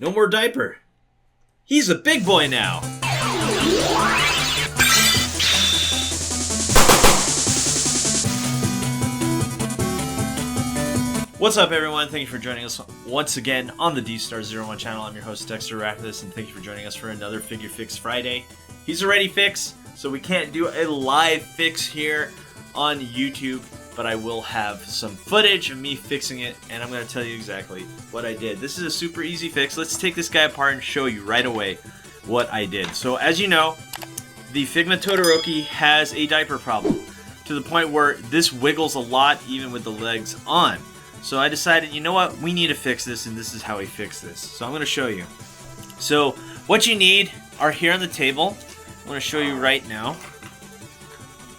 No more diaper. He's a big boy now. What's up, everyone? Thank you for joining us once again on the Dstar01 channel. I'm your host, Dexter, Arafiles, and thank you for joining us for another Figure Fix Friday. He's already fixed, so we can't do a live fix here on YouTube, but I will have some footage of me fixing it, and I'm going to tell you exactly what I did. This is a super easy fix. Let's take this guy apart and show you right away what I did. So as you know, the Figma Todoroki has a diaper problem to the point where this wiggles a lot even with the legs on. So I decided, you know what, we need to fix this, and this is how we fix this. So I'm going to show you. So what you need are here on the table. I'm going to show you right now.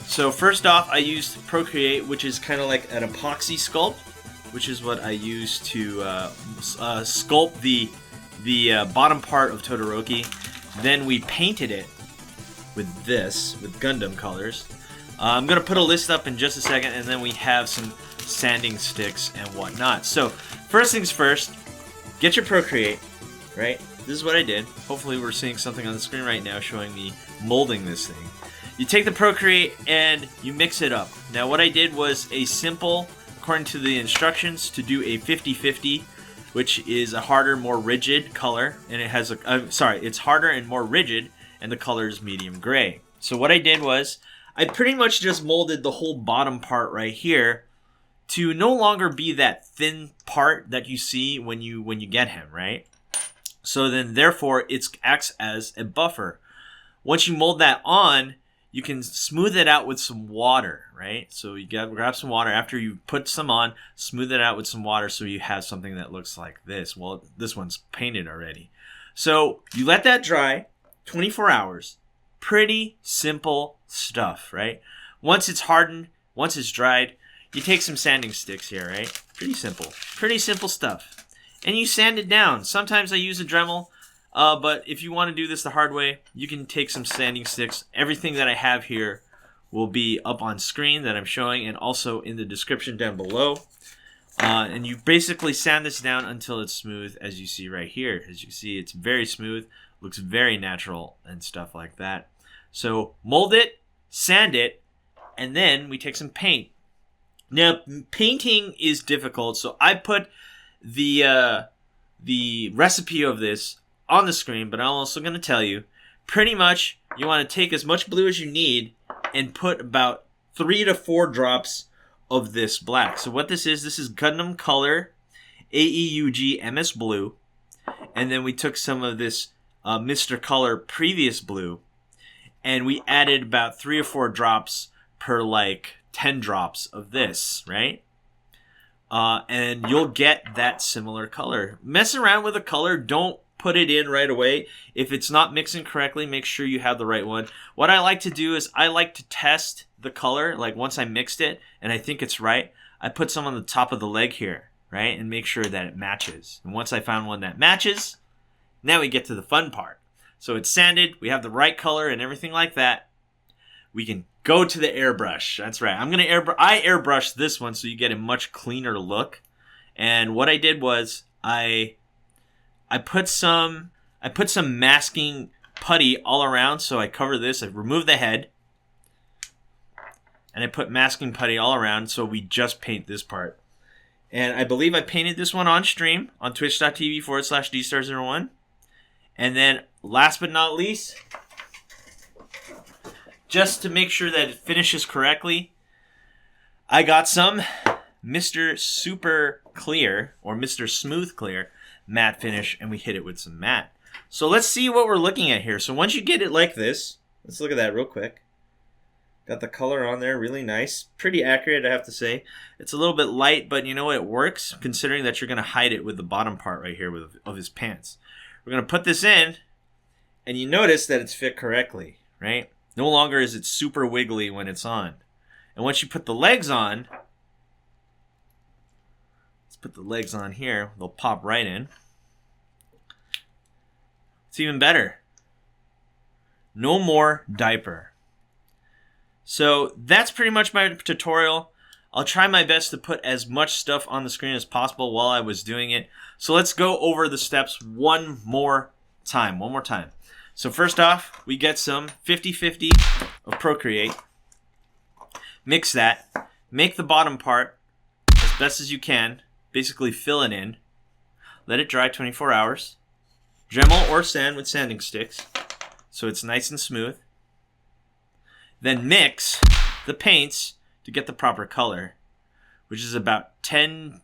So first off, I used Procreate, which is kind of like an epoxy sculpt, which is what I use to sculpt the bottom part of Todoroki. Then we painted it with this, with Gundam colors. I'm going to put a list up in just a second, and then we have some sanding sticks and whatnot. So first things first, get your Procreate, right? This is what I did. Hopefully we're seeing something on the screen right now showing me molding this thing. You take the Procreate and you mix it up. Now what I did was a simple, according to the instructions, to do a 50-50, which is a harder, more rigid color, and it has a, it's harder and more rigid, and the color is medium gray. So what I did was, I pretty much just molded the whole bottom part right here to no longer be that thin part that you see when you get him, right? So then, therefore, it acts as a buffer. Once you mold that on, you can smooth it out with some water, right? So you grab some water after you put some on, smooth it out with some water so you have something that looks like this. Well, this one's painted already. So you let that dry, 24 hours. Pretty simple stuff, right? Once it's hardened, once it's dried, you take some sanding sticks here, right? Pretty simple stuff. And you sand it down. Sometimes I use a Dremel. But if you want to do this the hard way, you can take some sanding sticks. Everything that I have here will be up on screen that I'm showing, and also in the description down below. And you basically sand this down until it's smooth, as you see right here. As you see, it's very smooth, looks very natural and stuff like that. So mold it, sand it, and then we take some paint. Now, painting is difficult, so I put the recipe of this on the screen, but I'm also going to tell you, pretty much you want to take as much blue as you need and put about 3 to 4 drops of this black. So what this is Gundam Color AEUG MS Blue, and then we took some of this Mr. Color Previous Blue, and we added about 3 or 4 drops per like 10 drops of this, right? And you'll get that similar color. Mess around with the color, don't put it in right away. If it's not mixing correctly, make sure you have the right one. What I like to do is I like to test the color. Like once I mixed it and I think it's right, I put some on the top of the leg here, right? And make sure that it matches. And once I found one that matches, now we get to the fun part. So it's sanded, we have the right color and everything like that. We can go to the airbrush. That's right. I airbrushed this one so you get a much cleaner look. And what I did was I put some masking putty all around, so I cover this. I removed the head, and I put masking putty all around, so we just paint this part. And I believe I painted this one on stream on twitch.tv/Dstar01. And then, last but not least, just to make sure that it finishes correctly, I got some Mr. Super Clear or Mr. Smooth Clear matte finish, and we hit it with some matte. So let's see what we're looking at here. So once you get it like this, let's look at that real quick. Got the color on there, really nice. Pretty accurate, I have to say. It's a little bit light, but you know what, it works, considering that you're going to hide it with the bottom part right here of his pants. We're going to put this in, and you notice that it's fit correctly, right? No longer is it super wiggly when it's on. And once you put the legs on, let's put the legs on here. They'll pop right in. It's even better. No more diaper. So that's pretty much my tutorial. I'll try my best to put as much stuff on the screen as possible while I was doing it. So let's go over the steps one more time. So first off, we get some 50/50 of Procreate. Mix that. Make the bottom part as best as you can. Basically fill it in. Let it dry 24 hours. Dremel or sand with sanding sticks so it's nice and smooth. Then mix the paints to get the proper color, which is about 10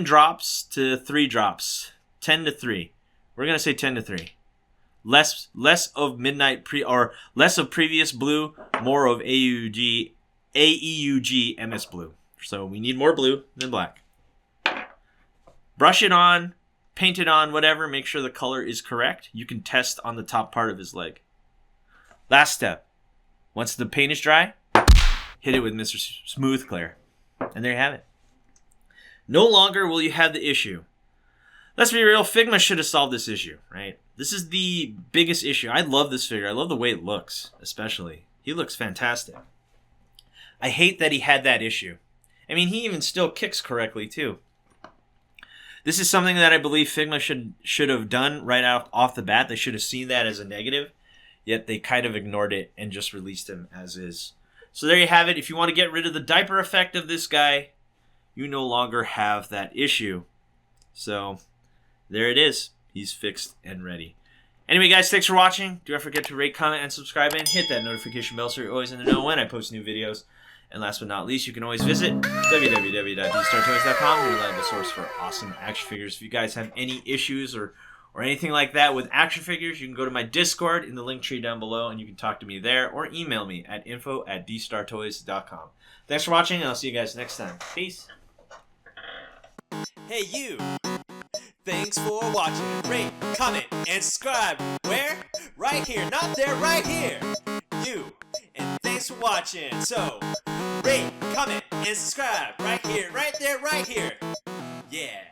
drops to 3 drops. 10 to 3. We're going to say 10 to 3. Less of less of previous blue, more of AEUG MS blue. So we need more blue than black. Brush it on, paint it on, whatever. Make sure the color is correct. You can test on the top part of his leg. Last step. Once the paint is dry, hit it with Mr. Smooth Clear. And there you have it. No longer will you have the issue. Let's be real, Figma should have solved this issue, right? This is the biggest issue. I love this figure. I love the way it looks, especially. He looks fantastic. I hate that he had that issue. I mean, he even still kicks correctly, too. This is something that I believe Figma should have done right off the bat. They should have seen that as a negative, yet they kind of ignored it and just released him as is. So there you have it. If you want to get rid of the diaper effect of this guy, you no longer have that issue. So there it is. He's fixed and ready. Anyway, guys, thanks for watching. Do not forget to rate, comment, and subscribe, and hit that notification bell so you're always in the know when I post new videos. And last but not least, you can always visit www.Dstar01 your reliable source for awesome action figures. If you guys have any issues or anything like that with action figures, you can go to my Discord in the link tree down below, and you can talk to me there or email me at info@dstartoys.com. Thanks for watching, and I'll see you guys next time. Peace. Hey you! Thanks for watching. Rate, comment, and subscribe. Where? Right here. Not there, right here. You. And thanks for watching. So, rate, comment, and subscribe. Right here, right there, right here. Yeah.